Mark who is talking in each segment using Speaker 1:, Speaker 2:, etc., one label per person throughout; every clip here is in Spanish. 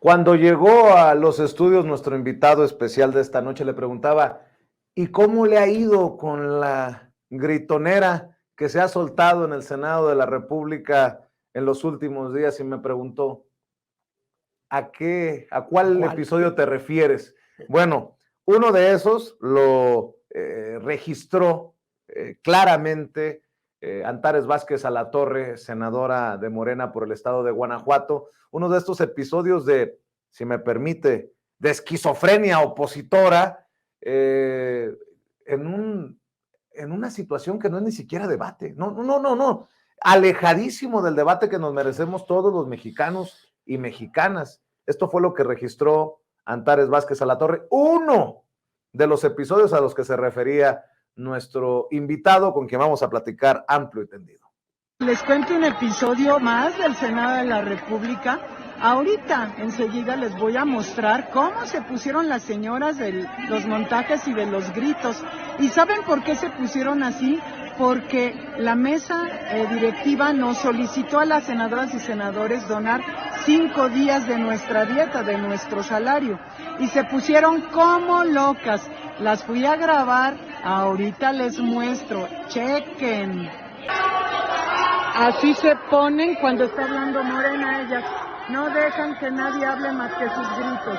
Speaker 1: Cuando llegó a los estudios nuestro invitado especial de esta noche, le preguntaba, ¿y cómo le ha ido con la gritonera que se ha soltado en el Senado de la República en los últimos días? Y me preguntó, ¿a cuál episodio te refieres? Bueno, uno de esos lo registró claramente Antares Vázquez Alatorre, senadora de Morena por el estado de Guanajuato. Uno de estos episodios de, si me permite, de esquizofrenia opositora en una situación que no es ni siquiera debate. No. Alejadísimo del debate que nos merecemos todos los mexicanos y mexicanas. Esto fue lo que registró Antares Vázquez Alatorre, uno de los episodios a los que se refería nuestro invitado, con quien vamos a platicar amplio y tendido.
Speaker 2: Les cuento un episodio más del Senado de la República. Ahorita, enseguida, les voy a mostrar cómo se pusieron las señoras de los montajes y de los gritos. ¿Y saben por qué se pusieron así? Porque la mesa directiva nos solicitó a las senadoras y senadores donar 5 días de nuestra dieta, de nuestro salario. Y se pusieron como locas. Las fui a grabar, ahorita les muestro. Chequen. Así se ponen cuando está hablando Morena ellas. No dejan que nadie hable más que sus gritos.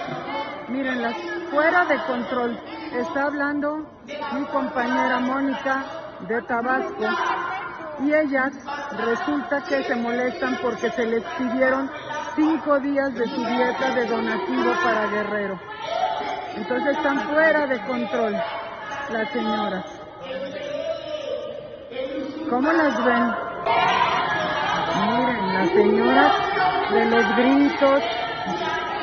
Speaker 2: Mírenlas, fuera de control. Está hablando mi compañera Mónica de Tabasco. Y ellas resulta que se molestan porque se les pidieron 5 días de su dieta de donativo para Guerrero. Entonces están fuera de control las señoras. ¿Cómo las ven? Miren, la señora de los gritos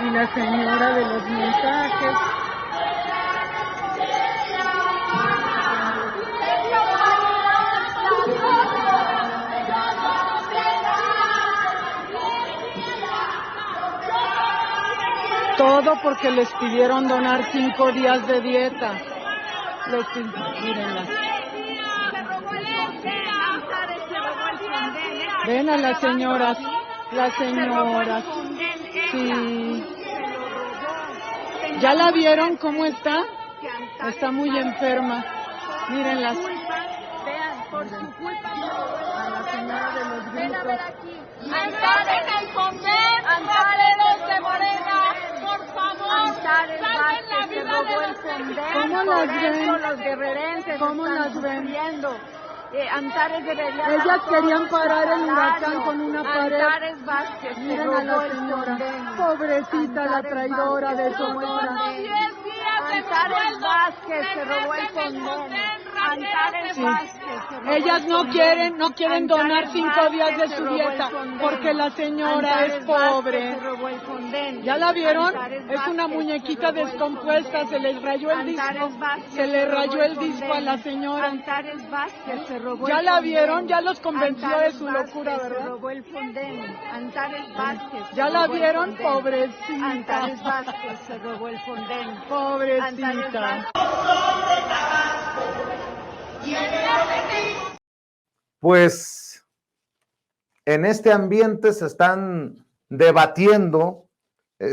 Speaker 2: y la señora de los mensajes. Todo porque les pidieron donar 5 días de dieta. Mírenla. Ven a las señoras, sí. ¿Ya la vieron cómo está? Está muy enferma. Mírenlas.
Speaker 3: Vean, por su culpa.
Speaker 2: A la señora de los
Speaker 3: Ven a ver
Speaker 2: gritos.
Speaker 3: aquí. Antares al Congreso, Antares de Morena, por favor. Antares Vázquez se robó el Congreso.
Speaker 2: ¿Cómo las ven?
Speaker 3: Los guerrerenses
Speaker 2: ¿Cómo
Speaker 3: están
Speaker 2: las ven?
Speaker 3: sufriendo. Antares debería dar
Speaker 2: Ellas
Speaker 3: todo
Speaker 2: querían
Speaker 3: su
Speaker 2: parar el
Speaker 3: salario.
Speaker 2: huracán con una pared.
Speaker 3: Antares Vázquez se
Speaker 2: Miren a
Speaker 3: robó
Speaker 2: la
Speaker 3: el
Speaker 2: señora,
Speaker 3: convenio.
Speaker 2: pobrecita la
Speaker 3: Antares
Speaker 2: traidora
Speaker 3: Vázquez
Speaker 2: de
Speaker 3: se robó el
Speaker 2: Sonora.
Speaker 3: convenio. Antares Vázquez se robó el convenio. Antares
Speaker 2: Sí.
Speaker 3: Vázquez se robó
Speaker 2: Ellas
Speaker 3: el
Speaker 2: no
Speaker 3: convenio.
Speaker 2: quieren donar
Speaker 3: Antares
Speaker 2: 5 días de
Speaker 3: Vázquez
Speaker 2: su
Speaker 3: se robó el
Speaker 2: dieta,
Speaker 3: convenio.
Speaker 2: porque la señora
Speaker 3: Antares
Speaker 2: es pobre.
Speaker 3: Vázquez se robó el convenio.
Speaker 2: ¿Ya la vieron?
Speaker 3: Antares
Speaker 2: Es una
Speaker 3: Vázquez
Speaker 2: muñequita
Speaker 3: se robó el
Speaker 2: descompuesta, se
Speaker 3: convenio.
Speaker 2: les rayó el disco.
Speaker 3: Antares Vázquez
Speaker 2: Se le
Speaker 3: se robó
Speaker 2: rayó el disco a la
Speaker 3: convenio.
Speaker 2: señora.
Speaker 3: Antares Vázquez se robó
Speaker 2: ¿Ya
Speaker 3: el
Speaker 2: la
Speaker 3: convenio.
Speaker 2: vieron? Ya los convenció de
Speaker 3: Antares
Speaker 2: su
Speaker 3: Vázquez
Speaker 2: locura,
Speaker 3: se
Speaker 2: ¿verdad?
Speaker 3: robó el convenio. Antares Vázquez se
Speaker 2: ¿Ya la
Speaker 3: robó el
Speaker 2: vieron?
Speaker 3: convenio.
Speaker 2: Pobrecita.
Speaker 3: Antares Vázquez se robó el convenio. Antares
Speaker 2: Pobrecita.
Speaker 3: Vázquez.
Speaker 1: Pues en este ambiente se están debatiendo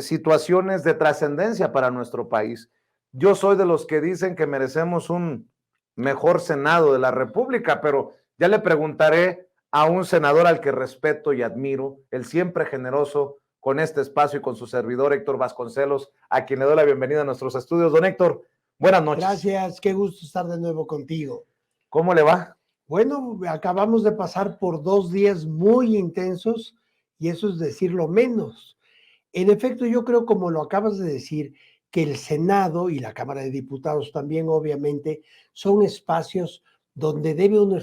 Speaker 1: situaciones de trascendencia para nuestro país. Yo soy de los que dicen que merecemos un mejor Senado de la República, pero ya le preguntaré a un senador al que respeto y admiro, el siempre generoso con este espacio y con su servidor Héctor Vasconcelos, a quien le doy la bienvenida a nuestros estudios. Don Héctor, buenas noches.
Speaker 4: Gracias, qué gusto estar de nuevo contigo.
Speaker 1: ¿Cómo le va?
Speaker 4: Bueno, acabamos de pasar por 2 días muy intensos y eso es decirlo menos. En efecto, yo creo, como lo acabas de decir, que el Senado y la Cámara de Diputados también, obviamente, son espacios donde debe uno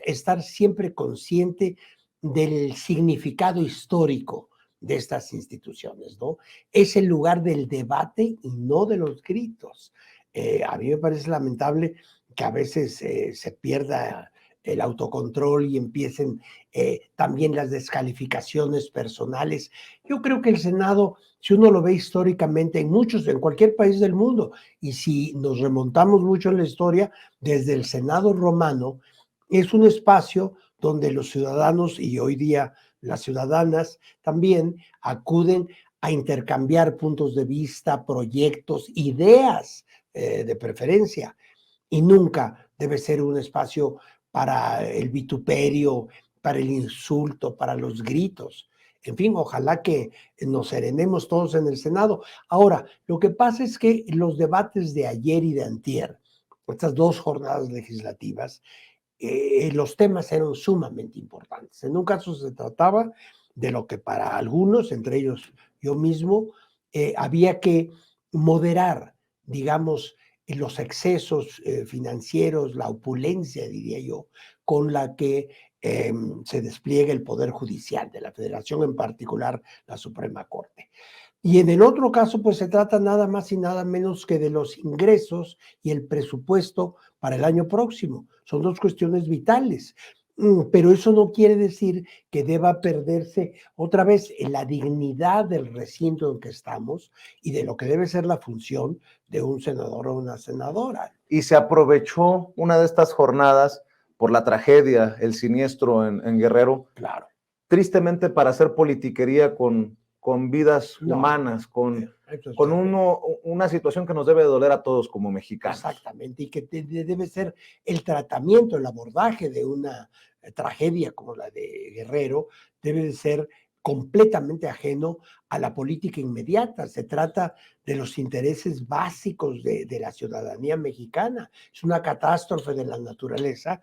Speaker 4: estar siempre consciente del significado histórico de estas instituciones, ¿no? Es el lugar del debate y no de los gritos. A mí me parece lamentable que a veces se pierda el autocontrol y empiecen también las descalificaciones personales. Yo creo que el Senado, si uno lo ve históricamente en cualquier país del mundo, y si nos remontamos mucho en la historia, desde el Senado romano, es un espacio donde los ciudadanos y hoy día las ciudadanas también acuden a intercambiar puntos de vista, proyectos, ideas de preferencia, y nunca debe ser un espacio para el vituperio, para el insulto, para los gritos. En fin, ojalá que nos serenemos todos en el Senado. Ahora, lo que pasa es que los debates de ayer y de antier, estas 2 jornadas legislativas, los temas eran sumamente importantes. En un caso se trataba de lo que para algunos, entre ellos yo mismo, había que moderar, digamos, los excesos financieros, la opulencia, diría yo, con la que se despliega el Poder Judicial de la Federación, en particular la Suprema Corte. Y en el otro caso, pues se trata nada más y nada menos que de los ingresos y el presupuesto para el año próximo. Son 2 cuestiones vitales. Pero eso no quiere decir que deba perderse otra vez la dignidad del recinto en que estamos y de lo que debe ser la función de un senador o una senadora.
Speaker 1: Y se aprovechó una de estas jornadas por la tragedia, el siniestro en Guerrero,
Speaker 4: Claro.
Speaker 1: tristemente para hacer politiquería con vidas humanas, con una situación que nos debe doler a todos como mexicanos.
Speaker 4: Exactamente, y que debe ser el tratamiento, el abordaje de una tragedia como la de Guerrero, debe de ser completamente ajeno a la política inmediata. Se trata de los intereses básicos de la ciudadanía mexicana. Es una catástrofe de la naturaleza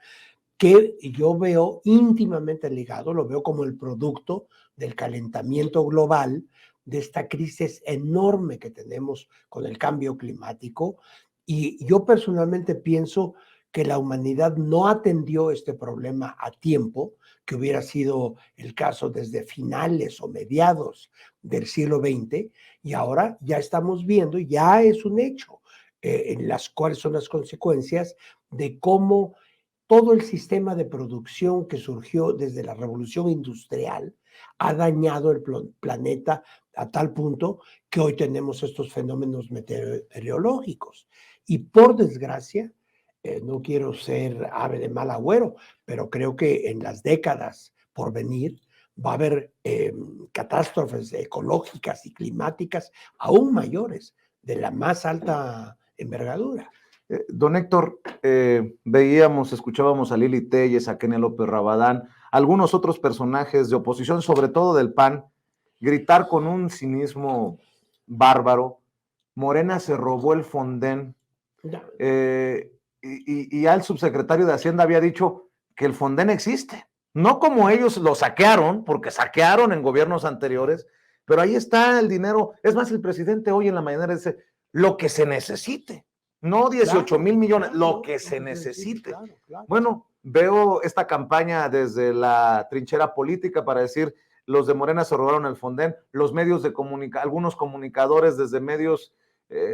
Speaker 4: que yo veo íntimamente ligado, lo veo como el producto del calentamiento global, de esta crisis enorme que tenemos con el cambio climático. Y yo personalmente pienso que la humanidad no atendió este problema a tiempo, que hubiera sido el caso desde finales o mediados del siglo XX, y ahora ya estamos viendo, ya es un hecho, en las cuales son las consecuencias de cómo todo el sistema de producción que surgió desde la revolución industrial ha dañado el planeta a tal punto que hoy tenemos estos fenómenos meteorológicos. Y por desgracia, no quiero ser ave de mal agüero, pero creo que en las décadas por venir va a haber catástrofes ecológicas y climáticas aún mayores, de la más alta envergadura.
Speaker 1: Don Héctor, veíamos, escuchábamos a Lili Téllez, a Kenia López Rabadán, algunos otros personajes de oposición, sobre todo del PAN, gritar con un cinismo bárbaro: Morena se robó el Fonden, y ya el subsecretario de Hacienda había dicho que el Fonden existe, no como ellos lo saquearon, porque saquearon en gobiernos anteriores, pero ahí está el dinero. Es más, el presidente hoy en la mañana dice lo que se necesite. No 18,000 millones, lo que se necesite.
Speaker 4: Claro.
Speaker 1: Bueno, veo esta campaña desde la trinchera política para decir: los de Morena se robaron el Fonden, los medios de comunicación, algunos comunicadores desde medios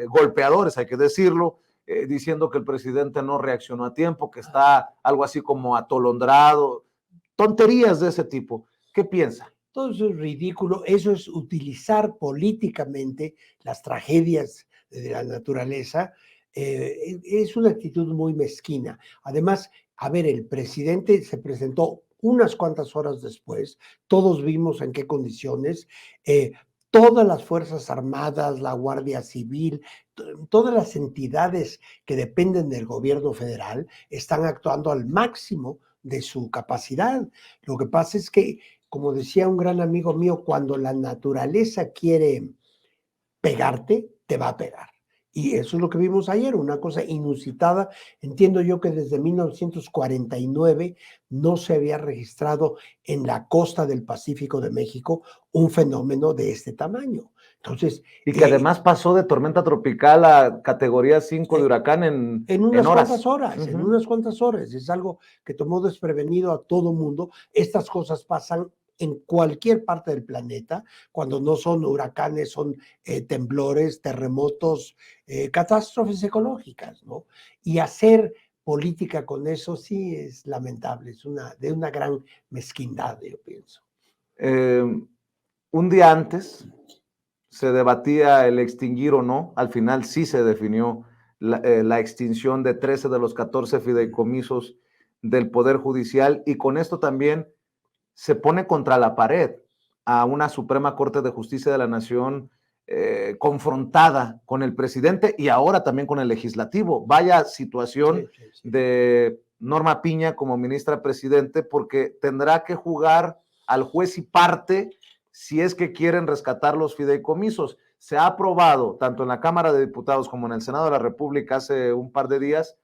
Speaker 1: golpeadores, hay que decirlo, diciendo que el presidente no reaccionó a tiempo, que está algo así como atolondrado, tonterías de ese tipo. ¿Qué piensa?
Speaker 4: Todo eso es ridículo, eso es utilizar políticamente las tragedias de la naturaleza. Es una actitud muy mezquina. Además, a ver, el presidente se presentó unas cuantas horas después, todos vimos en qué condiciones, todas las Fuerzas Armadas, la Guardia Civil, todas las entidades que dependen del gobierno federal están actuando al máximo de su capacidad. Lo que pasa es que, como decía un gran amigo mío, cuando la naturaleza quiere pegarte, te va a pegar. Y eso es lo que vimos ayer, una cosa inusitada. Entiendo yo que desde 1949 no se había registrado en la costa del Pacífico de México un fenómeno de este tamaño. Entonces,
Speaker 1: y que además pasó de tormenta tropical a categoría 5 de huracán en
Speaker 4: unas
Speaker 1: horas.
Speaker 4: Cuantas horas, en unas cuantas horas. Es algo que tomó desprevenido a todo mundo. Estas cosas pasan en cualquier parte del planeta, cuando no son huracanes, son temblores, terremotos, catástrofes ecológicas, ¿no? Y hacer política con eso sí es lamentable, es de una gran mezquindad, yo pienso.
Speaker 1: Un día antes se debatía el extinguir o no, al final sí se definió la extinción de 13 de los 14 fideicomisos del Poder Judicial, y con esto también se pone contra la pared a una Suprema Corte de Justicia de la Nación confrontada con el presidente y ahora también con el legislativo. Vaya situación de Norma Piña como ministra presidente, porque tendrá que jugar al juez y parte si es que quieren rescatar los fideicomisos. Se ha aprobado tanto en la Cámara de Diputados como en el Senado de la República hace un par de días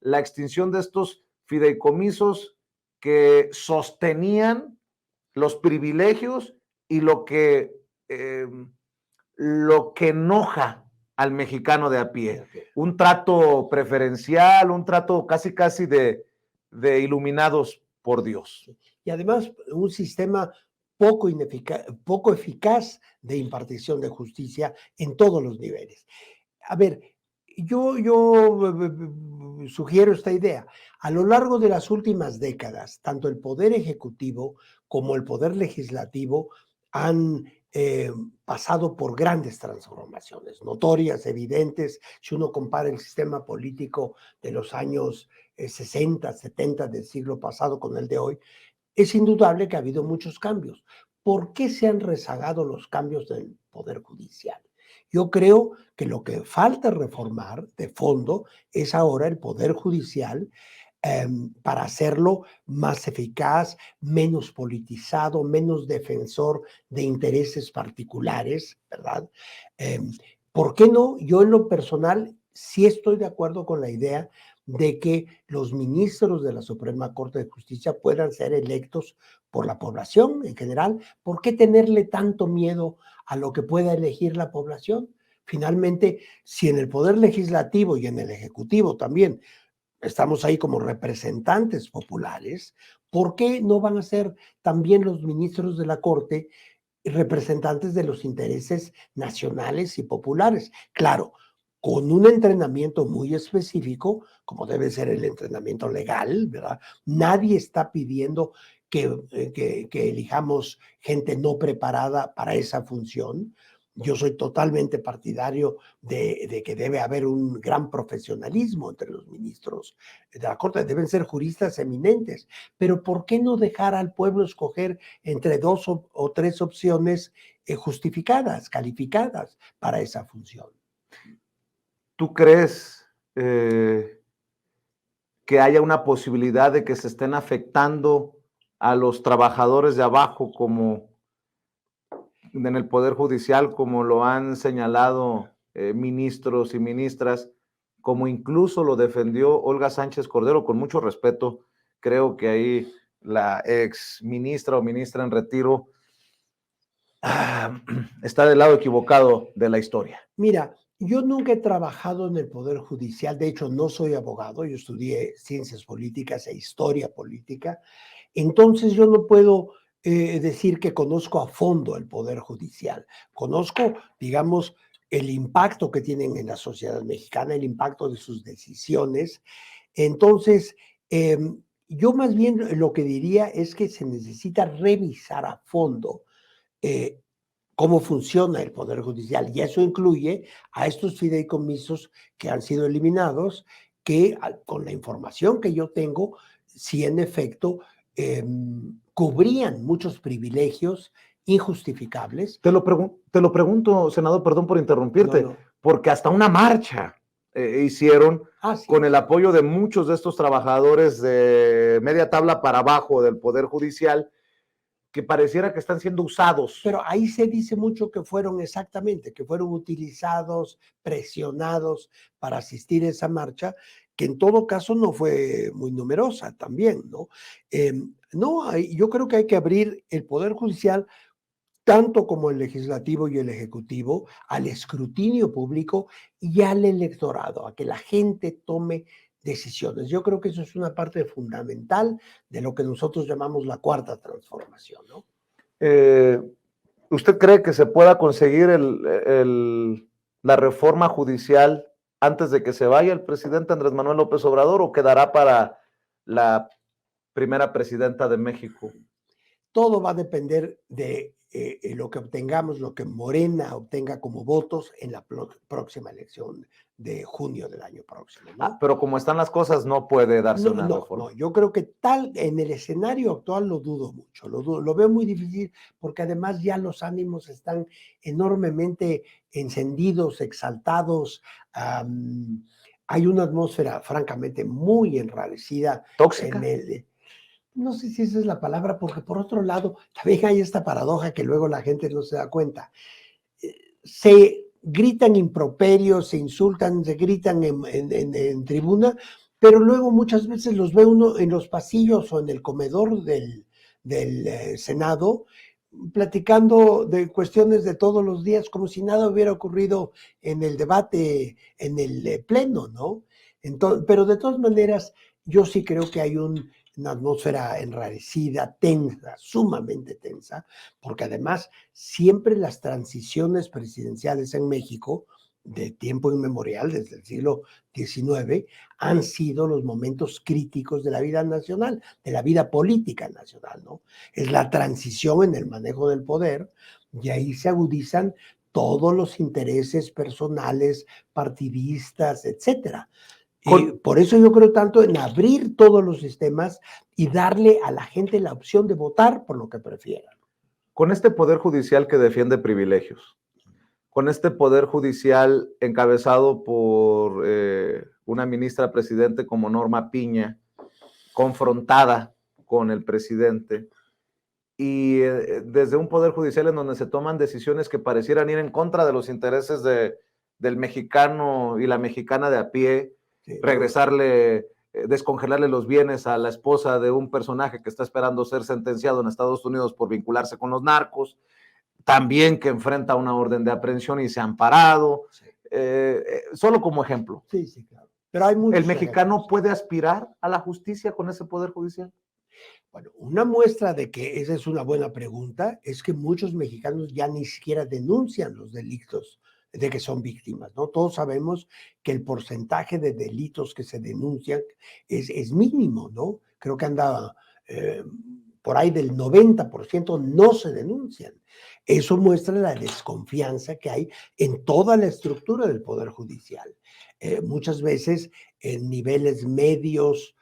Speaker 1: la extinción de estos fideicomisos que sostenían los privilegios y lo que enoja al mexicano de a pie. Un trato preferencial, un trato casi de iluminados por Dios.
Speaker 4: Y además un sistema poco eficaz de impartición de justicia en todos los niveles. A ver, yo sugiero esta idea. A lo largo de las últimas décadas, tanto el Poder Ejecutivo como el Poder Legislativo han pasado por grandes transformaciones, notorias, evidentes. Si uno compara el sistema político de los años 60, 70 del siglo pasado con el de hoy, es indudable que ha habido muchos cambios. ¿Por qué se han rezagado los cambios del Poder Judicial? Yo creo que lo que falta reformar de fondo es ahora el Poder Judicial para hacerlo más eficaz, menos politizado, menos defensor de intereses particulares, ¿verdad? ¿Por qué no? Yo en lo personal sí estoy de acuerdo con la idea de que los ministros de la Suprema Corte de Justicia puedan ser electos por la población en general. ¿Por qué tenerle tanto miedo a lo que pueda elegir la población? Finalmente, si en el Poder Legislativo y en el Ejecutivo también estamos ahí como representantes populares, ¿por qué no van a ser también los ministros de la Corte representantes de los intereses nacionales y populares? Claro, con un entrenamiento muy específico, como debe ser el entrenamiento legal, ¿verdad? Nadie está pidiendo que elijamos gente no preparada para esa función. Yo soy totalmente partidario de que debe haber un gran profesionalismo entre los ministros de la Corte. Deben ser juristas eminentes. Pero ¿por qué no dejar al pueblo escoger entre dos o tres opciones justificadas, calificadas para esa función?
Speaker 1: ¿Tú crees que haya una posibilidad de que se estén afectando a los trabajadores de abajo como en el Poder Judicial, como lo han señalado ministros y ministras, como incluso lo defendió Olga Sánchez Cordero, con mucho respeto? Creo que ahí la ex ministra o ministra en retiro está del lado equivocado de la historia.
Speaker 4: Mira, yo nunca he trabajado en el Poder Judicial, de hecho no soy abogado, yo estudié ciencias políticas e historia política, entonces yo no puedo decir que conozco a fondo el Poder Judicial. Conozco, digamos, el impacto que tienen en la sociedad mexicana, el impacto de sus decisiones. Entonces, yo más bien lo que diría es que se necesita revisar a fondo cómo funciona el Poder Judicial, y eso incluye a estos fideicomisos que han sido eliminados, que con la información que yo tengo, sí en efecto cubrían muchos privilegios injustificables.
Speaker 1: Te lo pregunto, senador, perdón por interrumpirte,
Speaker 4: No.
Speaker 1: porque hasta una marcha hicieron
Speaker 4: Sí.
Speaker 1: con el apoyo de muchos de estos trabajadores de media tabla para abajo del Poder Judicial, que pareciera que están siendo usados.
Speaker 4: Pero ahí se dice mucho que fueron utilizados, presionados para asistir a esa marcha, que en todo caso no fue muy numerosa también, ¿no? Yo creo que hay que abrir el Poder Judicial, tanto como el legislativo y el ejecutivo, al escrutinio público y al electorado, a que la gente tome decisiones. Yo creo que eso es una parte fundamental de lo que nosotros llamamos la cuarta transformación, ¿no?
Speaker 1: ¿Usted cree que se pueda conseguir la reforma judicial antes de que se vaya el presidente Andrés Manuel López Obrador, o quedará para la primera presidenta de México?
Speaker 4: Todo va a depender de lo que obtengamos, lo que Morena obtenga como votos en la próxima elección de junio del año próximo, ¿no?
Speaker 1: Pero como están las cosas, no puede darse una reforma.
Speaker 4: No, yo creo que tal en el escenario actual lo dudo mucho, lo veo muy difícil porque además ya los ánimos están enormemente encendidos, exaltados. Hay una atmósfera francamente muy enrarecida.
Speaker 1: Tóxica.
Speaker 4: No sé si esa es la palabra, porque por otro lado también hay esta paradoja que luego la gente no se da cuenta. Se gritan improperios, se insultan, se gritan en tribuna, pero luego muchas veces los ve uno en los pasillos o en el comedor del Senado platicando de cuestiones de todos los días, como si nada hubiera ocurrido en el debate, en el pleno, ¿no? Entonces, pero de todas maneras, yo sí creo que hay una atmósfera enrarecida, tensa, sumamente tensa, porque además siempre las transiciones presidenciales en México, de tiempo inmemorial, desde el siglo XIX, han sido los momentos críticos de la vida nacional, de la vida política nacional, ¿no? Es la transición en el manejo del poder y ahí se agudizan todos los intereses personales, partidistas, etcétera. Por eso yo creo tanto en abrir todos los sistemas y darle a la gente la opción de votar por lo que prefieran.
Speaker 1: Con este poder judicial que defiende privilegios, con este poder judicial encabezado por una ministra presidente como Norma Piña, confrontada con el presidente, y desde un poder judicial en donde se toman decisiones que parecieran ir en contra de los intereses del mexicano y la mexicana de a pie, sí, regresarle, descongelarle los bienes a la esposa de un personaje que está esperando ser sentenciado en Estados Unidos por vincularse con los narcos, también que enfrenta una orden de aprehensión y se ha amparado, sí. Solo como ejemplo.
Speaker 4: Sí, sí, claro. Pero hay
Speaker 1: ¿El mexicano ejemplos puede aspirar a la justicia con ese poder judicial?
Speaker 4: Bueno, una muestra de que esa es una buena pregunta es que muchos mexicanos ya ni siquiera denuncian los delitos de que son víctimas, ¿no? Todos sabemos que el porcentaje de delitos que se denuncian es mínimo, ¿no? Creo que anda por ahí del 90% no se denuncian. Eso muestra la desconfianza que hay en toda la estructura del Poder Judicial. Muchas veces en niveles medios,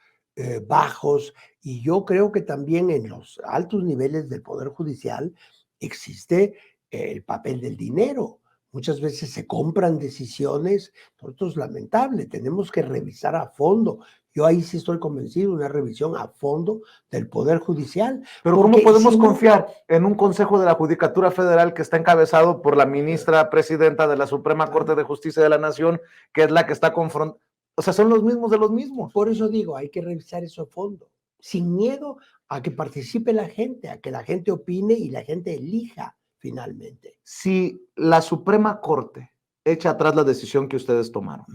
Speaker 4: bajos, y yo creo que también en los altos niveles del Poder Judicial existe el papel del dinero. Muchas veces se compran decisiones, esto es lamentable, tenemos que revisar a fondo. Yo ahí sí estoy convencido de una revisión a fondo del Poder Judicial.
Speaker 1: Pero ¿cómo podemos confiar en un Consejo de la Judicatura Federal que está encabezado por la ministra presidenta de la Suprema Corte de Justicia de la Nación, que es la que está confrontando? O sea, son los mismos de los mismos.
Speaker 4: Por eso digo, hay que revisar eso a fondo, sin miedo a que participe la gente, a que la gente opine y la gente elija finalmente.
Speaker 1: Si la Suprema Corte echa atrás la decisión que ustedes tomaron,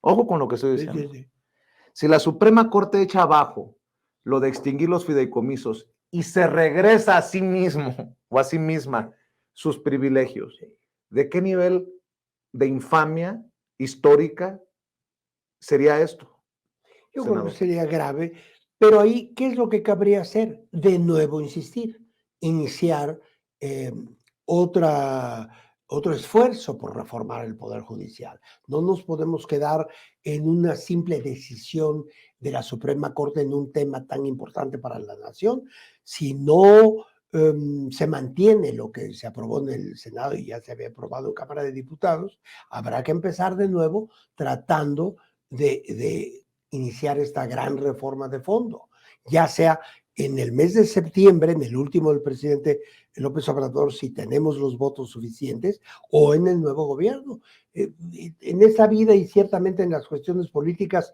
Speaker 1: ojo con lo que estoy diciendo. Sí, sí, sí. Si la Suprema Corte echa abajo lo de extinguir los fideicomisos y se regresa a sí mismo o a sí misma sus privilegios, ¿de qué nivel de infamia histórica sería esto?
Speaker 4: Yo creo que sería grave, pero ahí, ¿qué es lo que cabría hacer? De nuevo insistir, iniciar otro esfuerzo por reformar el Poder Judicial. No nos podemos quedar en una simple decisión de la Suprema Corte en un tema tan importante para la nación. Si no se mantiene lo que se aprobó en el Senado y ya se había aprobado en Cámara de Diputados, habrá que empezar de nuevo tratando de iniciar esta gran reforma de fondo, ya sea en el mes de septiembre, en el último del presidente López Obrador, si tenemos los votos suficientes, o en el nuevo gobierno. En esta vida y ciertamente en las cuestiones políticas,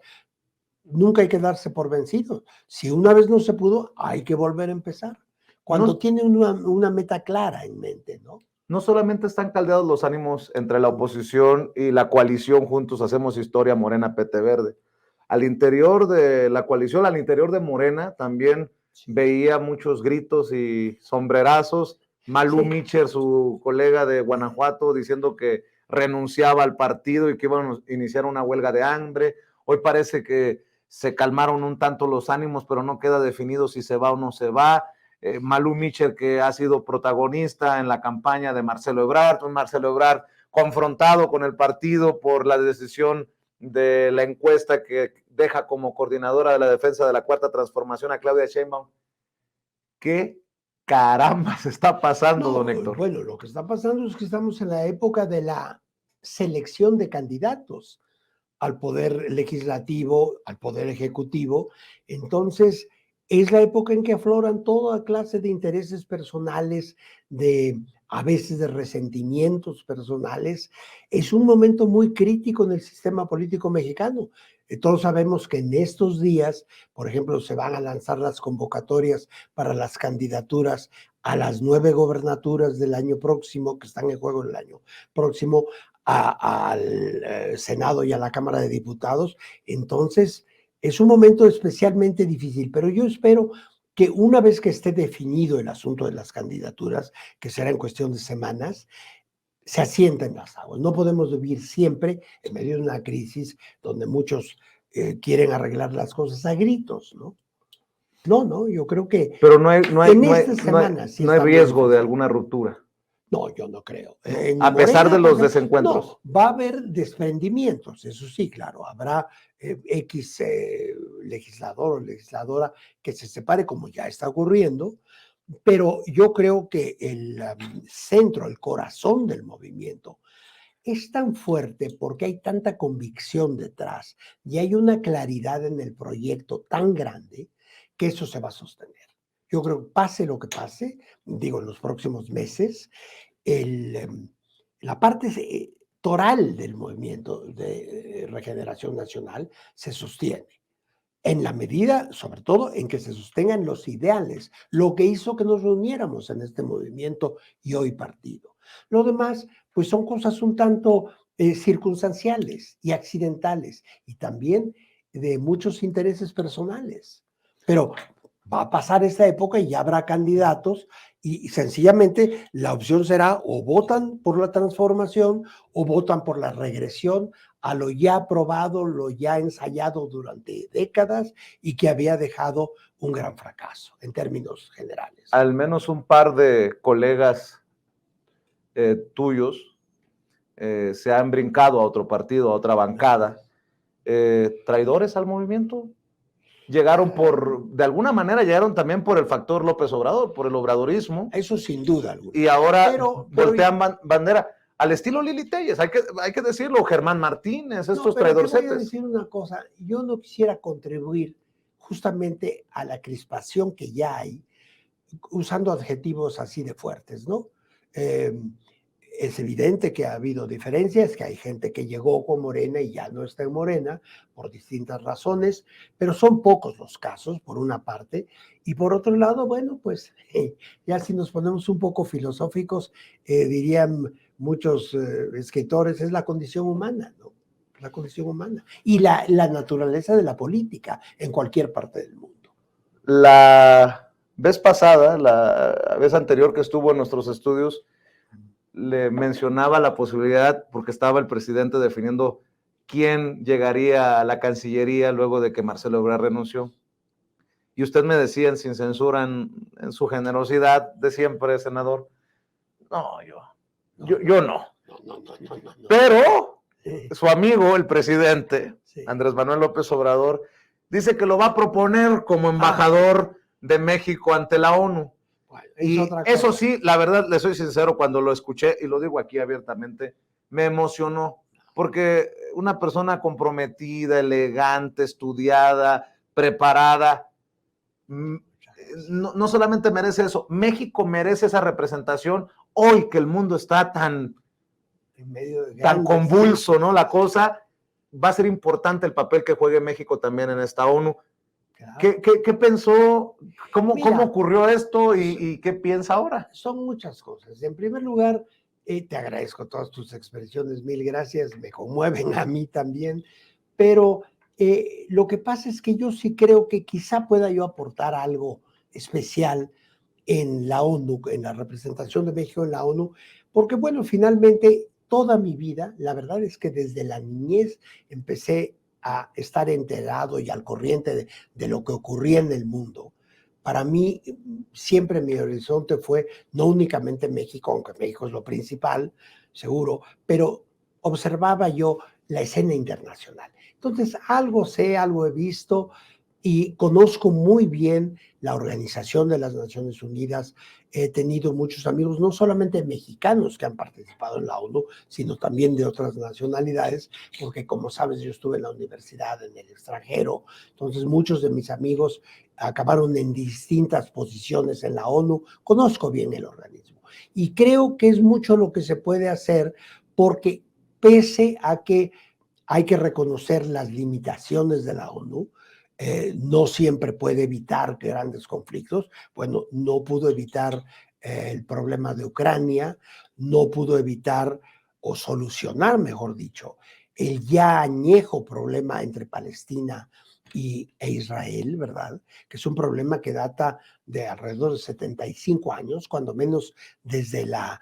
Speaker 4: nunca hay que darse por vencidos. Si una vez no se pudo, hay que volver a empezar. Cuando tiene una meta clara en mente, ¿no?
Speaker 1: No solamente están caldeados los ánimos entre la oposición y la coalición Juntos Hacemos Historia, Morena, PT Verde. Al interior de la coalición, al interior de Morena, también veía muchos gritos y sombrerazos. Malú Micher, su colega de Guanajuato, diciendo que renunciaba al partido y que iban a iniciar una huelga de hambre. Hoy parece que se calmaron un tanto los ánimos, pero no queda definido si se va o no se va. Malú Mitchell, que ha sido protagonista en la campaña de Marcelo Ebrard, un Marcelo Ebrard confrontado con el partido por la decisión de la encuesta que deja como coordinadora de la defensa de la Cuarta Transformación a Claudia Sheinbaum. ¿Qué caramba se está pasando, don Héctor?
Speaker 4: Bueno, lo que está pasando es que estamos en la época de la selección de candidatos al poder legislativo, al poder ejecutivo. Entonces, es la época en que afloran toda clase de intereses personales, a veces de resentimientos personales. Es un momento muy crítico en el sistema político mexicano. Todos sabemos que en estos días, por ejemplo, se van a lanzar las convocatorias para las candidaturas a las 9 gobernaturas del año próximo, que están en juego el año próximo, al Senado y a la Cámara de Diputados. Entonces, es un momento especialmente difícil, pero yo espero que una vez que esté definido el asunto de las candidaturas, que será en cuestión de semanas, se asienten las aguas. No podemos vivir siempre en medio de una crisis donde muchos quieren arreglar las cosas a gritos, ¿no? No, yo creo que
Speaker 1: pero no hay riesgo de
Speaker 4: difícil.
Speaker 1: alguna ruptura.
Speaker 4: No, yo no creo.
Speaker 1: A pesar de los desencuentros.
Speaker 4: No, va a haber desprendimientos, eso sí, claro. Habrá X legislador o legisladora que se separe, como ya está ocurriendo, pero yo creo que el centro, el corazón del movimiento es tan fuerte porque hay tanta convicción detrás y hay una claridad en el proyecto tan grande que eso se va a sostener. Yo creo que pase lo que pase, digo, en los próximos meses, la parte toral del movimiento de regeneración nacional se sostiene. En la medida, sobre todo, en que se sostengan los ideales, lo que hizo que nos reuniéramos en este movimiento y hoy partido. Lo demás, pues son cosas un tanto circunstanciales y accidentales y también de muchos intereses personales. Pero va a pasar esta época y ya habrá candidatos y sencillamente la opción será o votan por la transformación o votan por la regresión a lo ya probado, lo ya ensayado durante décadas y que había dejado un gran fracaso en términos generales.
Speaker 1: Al menos un par de colegas tuyos se han brincado a otro partido, a otra bancada. ¿Traidores al movimiento? Llegaron de alguna manera llegaron también por el factor López Obrador, por el obradorismo.
Speaker 4: Eso sin duda alguna.
Speaker 1: Y ahora voltean bandera al estilo Lili Telles, hay que decirlo, Germán Martínez, estos traidorcetes.
Speaker 4: Voy a decir una cosa, yo no quisiera contribuir justamente a la crispación que ya hay, usando adjetivos así de fuertes, ¿no? Es evidente que ha habido diferencias, que hay gente que llegó con Morena y ya no está en Morena por distintas razones, pero son pocos los casos, por una parte, y por otro lado, bueno, pues ya si nos ponemos un poco filosóficos, dirían muchos escritores, es la condición humana, ¿no? La condición humana y la naturaleza de la política en cualquier parte del mundo.
Speaker 1: La vez pasada, la vez anterior que estuvo en nuestros estudios, le mencionaba la posibilidad, porque estaba el presidente definiendo quién llegaría a la Cancillería luego de que Marcelo Ebrard renunció. Y usted me decía, sin censura, en su generosidad de siempre, senador, no. Pero su amigo, el presidente, Andrés Manuel López Obrador, dice que lo va a proponer como embajador de México ante la ONU. Y eso sí, la verdad, le soy sincero, cuando lo escuché, y lo digo aquí abiertamente, me emocionó, porque una persona comprometida, elegante, estudiada, preparada, no solamente merece eso, México merece esa representación hoy que el mundo está tan convulso, ¿no? La cosa, va a ser importante el papel que juegue México también en esta ONU. ¿Qué pensó? ¿Cómo ocurrió esto y qué piensa ahora?
Speaker 4: Son muchas cosas. En primer lugar, te agradezco todas tus expresiones, mil gracias, me conmueven a mí también, pero lo que pasa es que yo sí creo que quizá pueda yo aportar algo especial en la ONU, en la representación de México en la ONU, porque bueno, finalmente toda mi vida, la verdad es que desde la niñez empecé a estar enterado y al corriente de lo que ocurría en el mundo, Para mí, siempre mi horizonte fue no únicamente México, aunque México es lo principal, seguro, pero observaba yo la escena internacional. Entonces, algo sé, algo he visto y conozco muy bien la Organización de las Naciones Unidas. He tenido muchos amigos, no solamente mexicanos que han participado en la ONU, sino también de otras nacionalidades, porque como sabes, yo estuve en la universidad en el extranjero, entonces muchos de mis amigos acabaron en distintas posiciones en la ONU, conozco bien el organismo y creo que es mucho lo que se puede hacer porque pese a que hay que reconocer las limitaciones de la ONU, no siempre puede evitar grandes conflictos. Bueno, no pudo evitar el problema de Ucrania, no pudo evitar o solucionar, mejor dicho, el ya añejo problema entre Palestina e Israel, ¿verdad? Que es un problema que data de alrededor de 75 años, cuando menos desde la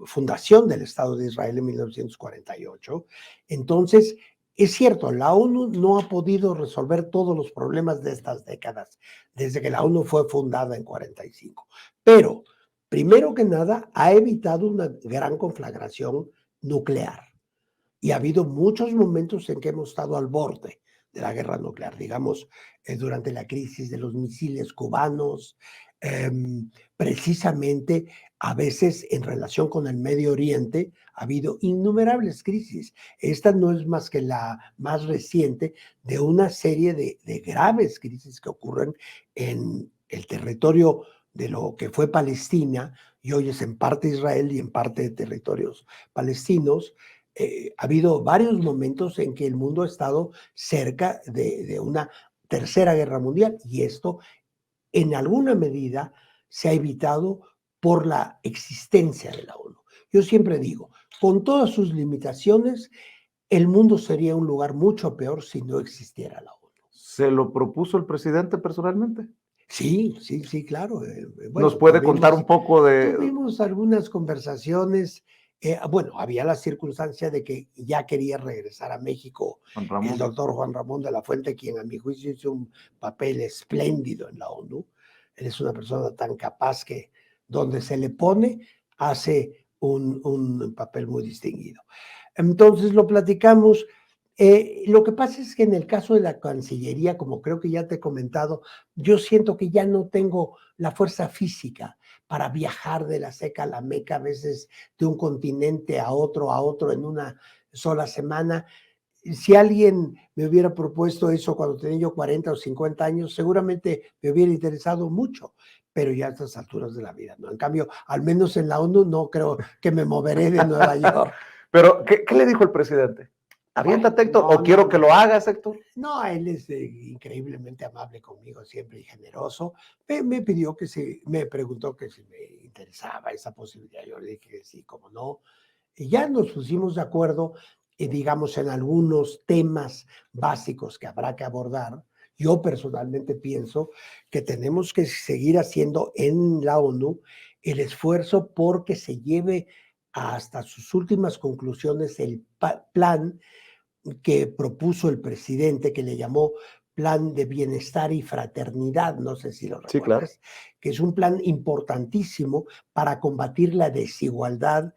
Speaker 4: fundación del Estado de Israel en 1948. Entonces, es cierto, la ONU no ha podido resolver todos los problemas de estas décadas, desde que la ONU fue fundada en 45. Pero, primero que nada, ha evitado una gran conflagración nuclear. Y ha habido muchos momentos en que hemos estado al borde de la guerra nuclear, digamos, durante la crisis de los misiles cubanos, eh, precisamente a veces en relación con el Medio Oriente ha habido innumerables crisis. Esta no es más que la más reciente de una serie de graves crisis que ocurren en el territorio de lo que fue Palestina y hoy es en parte Israel y en parte de territorios palestinos. Ha habido varios momentos en que el mundo ha estado cerca de una tercera guerra mundial y esto en alguna medida se ha evitado por la existencia de la ONU. Yo siempre digo, con todas sus limitaciones, el mundo sería un lugar mucho peor si no existiera la ONU.
Speaker 1: ¿Se lo propuso el presidente personalmente?
Speaker 4: Sí, sí, sí, claro.
Speaker 1: ¿Nos
Speaker 4: Bueno,
Speaker 1: puede contar un poco de...?
Speaker 4: tuvimos algunas conversaciones. Bueno, había la circunstancia de que ya quería regresar a México
Speaker 1: Juan
Speaker 4: el
Speaker 1: Ramón?
Speaker 4: doctor Juan Ramón de la Fuente, quien a mi juicio hizo un papel espléndido en la ONU. Él es una persona tan capaz que donde se le pone hace un papel muy distinguido. Entonces lo platicamos. Lo que pasa es que en el caso de la Cancillería, como creo que ya te he comentado, yo siento que ya no tengo la fuerza física para viajar de la seca a la meca, a veces de un continente a otro en una sola semana. Si alguien me hubiera propuesto eso cuando tenía yo 40 o 50 años, seguramente me hubiera interesado mucho, pero ya a estas alturas de la vida, ¿no? En cambio, al menos en la ONU no creo que me moveré de Nueva York.
Speaker 1: Pero, ¿qué le dijo el presidente? ¿Aviéntate, Héctor? ¿O quiero que lo hagas, Héctor?
Speaker 4: No, él es increíblemente amable conmigo, siempre y generoso. Me pidió me preguntó que si me interesaba esa posibilidad. Yo le dije que sí, como no. Y ya nos pusimos de acuerdo, digamos, en algunos temas básicos que habrá que abordar. Yo personalmente pienso que tenemos que seguir haciendo en la ONU el esfuerzo porque se lleve hasta sus últimas conclusiones el plan que propuso el presidente, que le llamó Plan de Bienestar y Fraternidad, no sé si lo
Speaker 1: Sí, claro.
Speaker 4: recuerdas, que es un plan importantísimo para combatir la desigualdad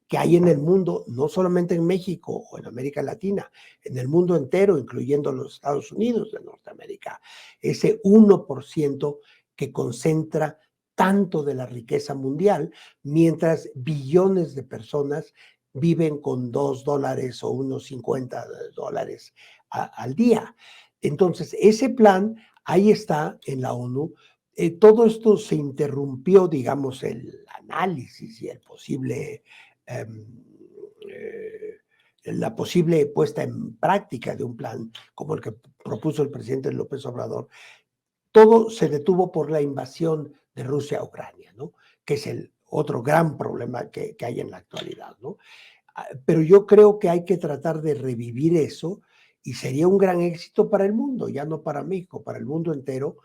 Speaker 4: que hay en el mundo, no solamente en México o en América Latina, en el mundo entero, incluyendo los Estados Unidos de Norteamérica. Ese 1% que concentra tanto de la riqueza mundial, mientras billones de personas viven con $2 o unos $50 al día. Entonces, ese plan, ahí está en la ONU. Todo esto se interrumpió, digamos, el análisis y el posible la posible puesta en práctica de un plan como el que propuso el presidente López Obrador, todo se detuvo por la invasión de Rusia a Ucrania, ¿no? Que es el otro gran problema que hay en la actualidad, ¿no? Pero yo creo que hay que tratar de revivir eso y sería un gran éxito para el mundo, ya no para México, para el mundo entero,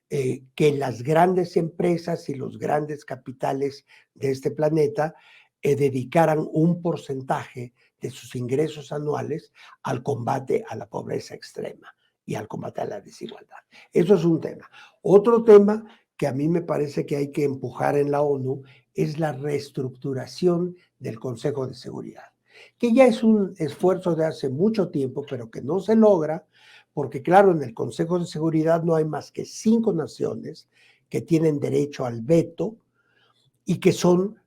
Speaker 4: que las grandes empresas y los grandes capitales de este planeta dedicaran un porcentaje de sus ingresos anuales al combate a la pobreza extrema. y al combate a la desigualdad. Eso es un tema. Otro tema que a mí me parece que hay que empujar en la ONU es la reestructuración del Consejo de Seguridad, que ya es un esfuerzo de hace mucho tiempo, pero que no se logra, porque claro, en el Consejo de Seguridad no hay más que 5 naciones que tienen derecho al veto y que son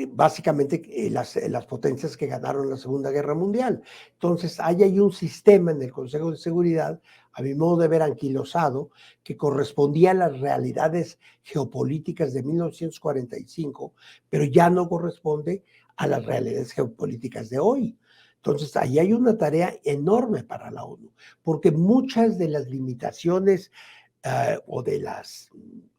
Speaker 4: básicamente las potencias que ganaron la Segunda Guerra Mundial. Entonces, hay un sistema en el Consejo de Seguridad, a mi modo de ver, anquilosado, que correspondía a las realidades geopolíticas de 1945, pero ya no corresponde a las realidades geopolíticas de hoy. Entonces, ahí hay una tarea enorme para la ONU, porque muchas de las limitaciones o de las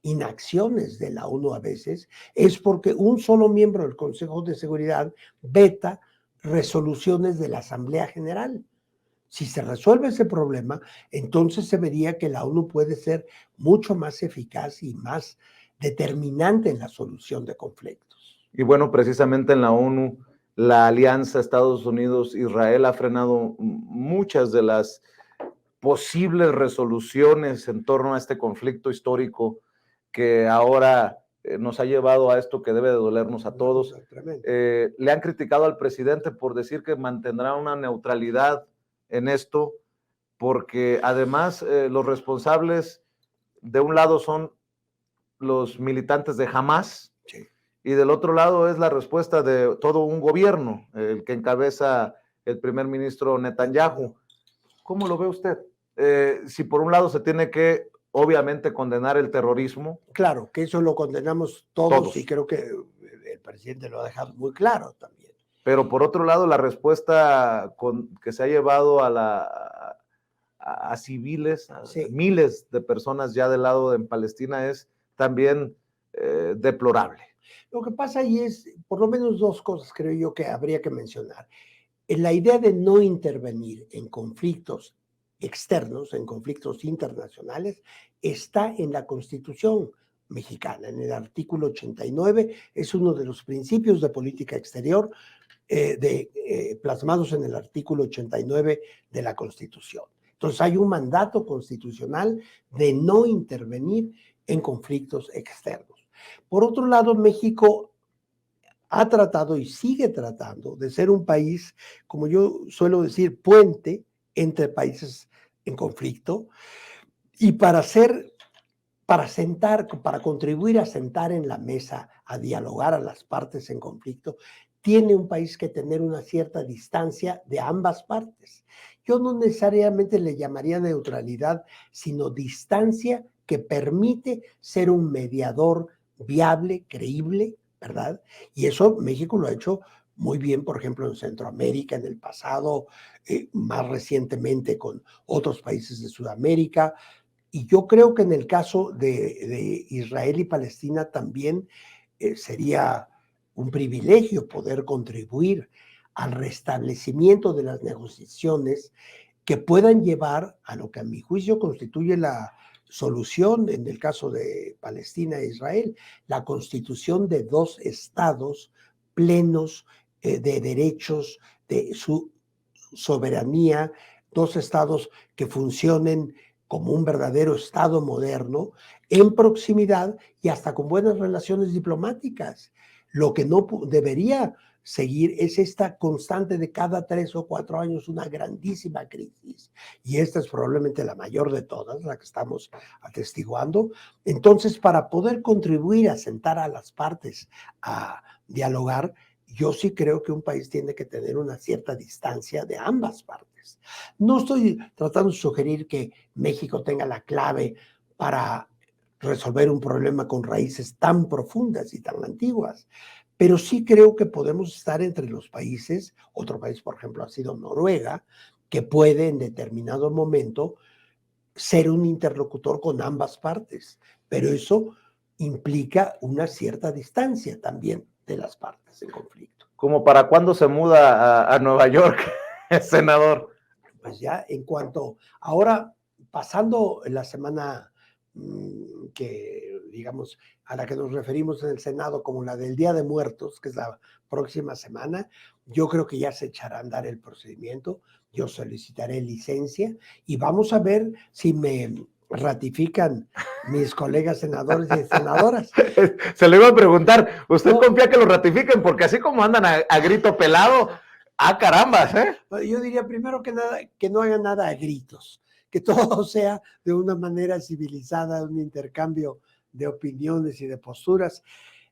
Speaker 4: inacciones de la ONU a veces es porque un solo miembro del Consejo de Seguridad veta resoluciones de la Asamblea General. Si se resuelve ese problema, entonces se vería que la ONU puede ser mucho más eficaz y más determinante en la solución de conflictos.
Speaker 1: Y bueno, precisamente en la ONU, la alianza Estados Unidos-Israel ha frenado muchas de las posibles resoluciones en torno a este conflicto histórico que ahora nos ha llevado a esto que debe de dolernos a todos. Le han criticado al presidente por decir que mantendrá una neutralidad en esto, porque además los responsables de un lado son los militantes de Hamas,
Speaker 4: sí,
Speaker 1: y del otro lado es la respuesta de todo un gobierno, el que encabeza el primer ministro Netanyahu. ¿Cómo lo ve usted? Si por un lado se tiene que, obviamente, condenar el terrorismo.
Speaker 4: Claro, que eso lo condenamos todos. Y creo que el presidente lo ha dejado muy claro también.
Speaker 1: Pero por otro lado, la respuesta que se ha llevado a civiles, a
Speaker 4: sí,
Speaker 1: miles de personas ya del lado en Palestina es también deplorable.
Speaker 4: Lo que pasa ahí es, por lo menos 2 cosas creo yo que habría que mencionar. La idea de no intervenir en conflictos externos, en conflictos internacionales, está en la Constitución mexicana, en el artículo 89, es uno de los principios de política exterior plasmados en el artículo 89 de la Constitución. Entonces hay un mandato constitucional de no intervenir en conflictos externos. Por otro lado, México ha tratado y sigue tratando de ser un país, como yo suelo decir, puente entre países en conflicto, y para contribuir a sentar en la mesa, a dialogar a las partes en conflicto, tiene un país que tener una cierta distancia de ambas partes. Yo no necesariamente le llamaría neutralidad, sino distancia que permite ser un mediador viable, creíble, ¿verdad? Y eso México lo ha hecho muy bien, por ejemplo, en Centroamérica, en el pasado, más recientemente con otros países de Sudamérica. Y yo creo que en el caso de Israel y Palestina también sería un privilegio poder contribuir al restablecimiento de las negociaciones que puedan llevar a lo que a mi juicio constituye la solución en el caso de Palestina e Israel, la constitución de 2 estados plenos de derechos, de su soberanía, 2 estados que funcionen como un verdadero estado moderno, en proximidad y hasta con buenas relaciones diplomáticas. Lo que no debería seguir es esta constante de cada 3 o 4 años una grandísima crisis. Y esta es probablemente la mayor de todas, la que estamos atestiguando. Entonces, para poder contribuir a sentar a las partes a dialogar, yo sí creo que un país tiene que tener una cierta distancia de ambas partes. No estoy tratando de sugerir que México tenga la clave para resolver un problema con raíces tan profundas y tan antiguas, pero sí creo que podemos estar entre los países, otro país, por ejemplo, ha sido Noruega, que puede en determinado momento ser un interlocutor con ambas partes, pero eso implica una cierta distancia también de las partes en conflicto.
Speaker 1: ¿Como para cuándo se muda a Nueva York, senador?
Speaker 4: Pues ya en cuanto, ahora pasando la semana que, digamos, a la que nos referimos en el Senado como la del Día de Muertos, que es la próxima semana, Yo creo que ya se echará a andar el procedimiento, yo solicitaré licencia y vamos a ver si me ratifican mis colegas senadores y senadoras.
Speaker 1: Se lo iba a preguntar, ¿usted
Speaker 4: No.
Speaker 1: confía que lo ratifiquen? Porque así como andan a grito pelado, carambas, ¿eh?
Speaker 4: Yo diría primero que nada que no hagan nada a gritos, que todo sea de una manera civilizada, un intercambio de opiniones y de posturas.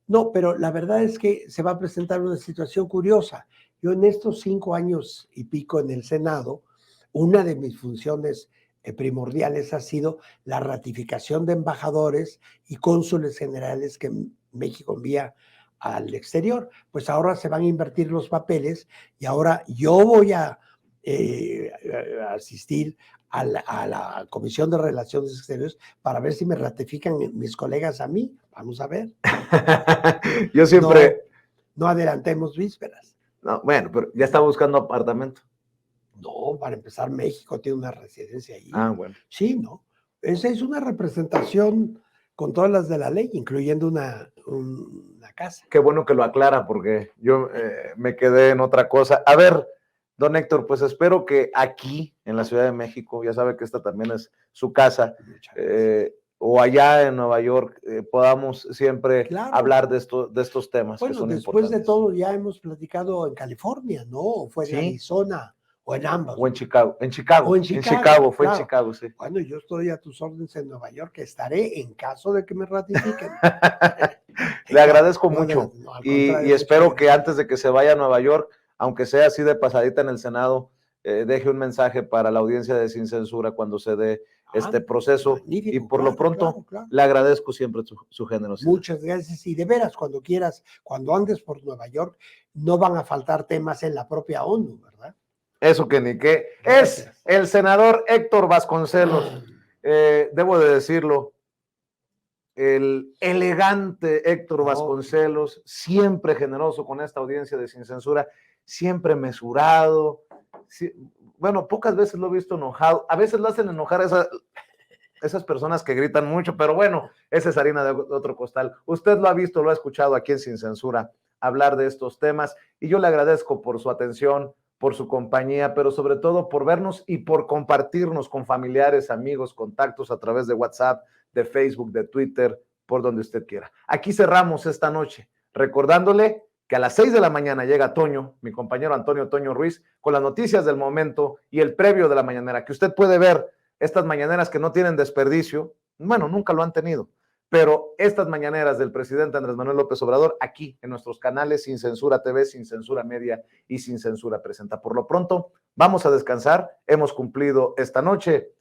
Speaker 4: No, pero la verdad es que se va a presentar una situación curiosa. Yo en estos 5 años y pico en el Senado, una de mis funciones primordiales ha sido la ratificación de embajadores y cónsules generales que México envía al exterior. Pues ahora se van a invertir los papeles y ahora yo voy a asistir a la Comisión de Relaciones Exteriores para ver si me ratifican mis colegas a mí. Vamos a ver.
Speaker 1: Yo siempre...
Speaker 4: No adelantemos vísperas.
Speaker 1: No, bueno, pero ya está buscando apartamento.
Speaker 4: No, para empezar, México tiene una residencia allí.
Speaker 1: Ah, bueno.
Speaker 4: Sí, ¿no? Esa es una representación con todas las de la ley, incluyendo una casa.
Speaker 1: Qué bueno que lo aclara, porque yo me quedé en otra cosa. A ver, don Héctor, pues espero que aquí, en la Ciudad de México, ya sabe que esta también es su casa, o allá en Nueva York, podamos siempre hablar de estos temas.
Speaker 4: Bueno,
Speaker 1: que son
Speaker 4: después
Speaker 1: importantes.
Speaker 4: de todo, ya hemos platicado en California, ¿no? O fue en Arizona, o en ambas.
Speaker 1: O en Chicago. En Chicago.
Speaker 4: O en Chicago,
Speaker 1: fue
Speaker 4: claro.
Speaker 1: en Chicago, sí.
Speaker 4: Bueno, yo estoy a tus órdenes en Nueva York, que estaré en caso de que me ratifiquen.
Speaker 1: Le agradezco mucho.
Speaker 4: No,
Speaker 1: y espero que antes de que se vaya a Nueva York, aunque sea así de pasadita en el Senado, deje un mensaje para la audiencia de Sin Censura cuando se dé este proceso. Y por lo pronto, le agradezco siempre su generosidad.
Speaker 4: Muchas gracias. Y de veras, cuando quieras, cuando andes por Nueva York, no van a faltar temas en la propia ONU, ¿verdad?
Speaker 1: Eso que ni qué. Es el senador Héctor Vasconcelos. Debo de decirlo, el elegante Héctor Vasconcelos, siempre generoso con esta audiencia de Sin Censura, siempre mesurado. Bueno, pocas veces lo he visto enojado. A veces lo hacen enojar esas personas que gritan mucho, pero bueno, esa es harina de otro costal. Usted lo ha visto, lo ha escuchado aquí en Sin Censura hablar de estos temas, y yo le agradezco por su atención, por su compañía, pero sobre todo por vernos y por compartirnos con familiares, amigos, contactos a través de WhatsApp, de Facebook, de Twitter, por donde usted quiera. Aquí cerramos esta noche, recordándole que a las 6 de la mañana llega Toño, mi compañero Antonio Toño Ruiz, con las noticias del momento y el previo de la mañanera, que usted puede ver estas mañaneras que no tienen desperdicio. Bueno, nunca lo han tenido, pero estas mañaneras del presidente Andrés Manuel López Obrador, aquí en nuestros canales Sin Censura TV, Sin Censura Media y Sin Censura Presenta. Por lo pronto, vamos a descansar, hemos cumplido esta noche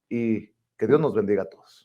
Speaker 1: y que Dios nos bendiga a todos.